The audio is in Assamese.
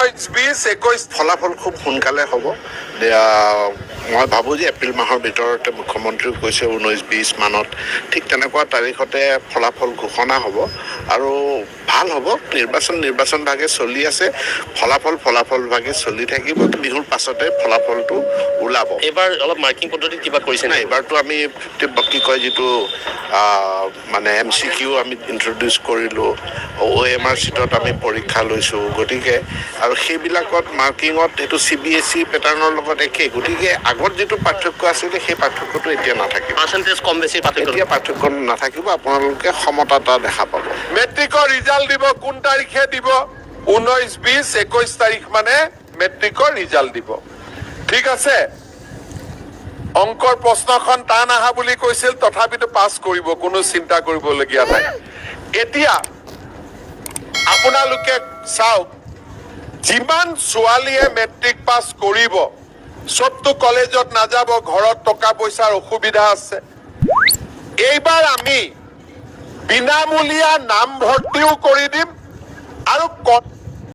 20-21 ফলাফল খুব সোনকালে হ'ব মই ভাবোঁ যে এপ্ৰিল মাহৰ ভিতৰতে মুখ্যমন্ত্ৰীও কৈছে 19-20 মানত ঠিক তেনেকুৱা তাৰিখতে ফলাফল ঘোষণা হ'ব আৰু ভাল হ'ব নিৰ্বাচন ভাগে চলি আছে ফলাফল ভাগে চলি থাকিব বিহুৰ পাছতে ফলাফলটো ওলাব এইবাৰ অলপ মাৰ্কিং পদ্ধতি কিবা কৰিছে নাই এইবাৰতো আমি কি কয় যিটো মানে MCQ আমি ইন্ট্ৰডিউচ কৰিলোঁ OMR চিটত আমি পৰীক্ষা লৈছোঁ গতিকে আৰু সেইবিলাকত মাৰ্কিঙত এইটো CBSE পেটাৰ্ণৰ লগত একে গতিকে আগত যিটো পাৰ্থক্য আছিলে সেই পাৰ্থক্যটো এতিয়া নাথাকিব পাৰ্চেণ্টেজ কম বেছি এতিয়া পাৰ্থক্য নাথাকিব আপোনালোকে সমতা দেখা পাব মেট্ৰিকৰ ৰিজাল্ট দিব কোন তাৰিখে দিব 19-20-21 তাৰিখ মানে মেট্ৰিকৰ ৰিজাল্ট দিব ঠিক আছে অংকৰ প্ৰশ্নখন টান আহা বুলি কৈছিল তথাপিতো পাছ কৰিব কোনো চিন্তা কৰিবলগীয়া নাই এতিয়া আপোনালোকে চাওক যিমান ছোৱালীয়ে মেট্ৰিক পাছ কৰিব সবটো কলেজত নাযাব ঘৰত টকা পইচাৰ অসুবিধা আছে এইবাৰ আমি বিনামূলীয়া নামভৰ্তিও কৰি দিম আৰু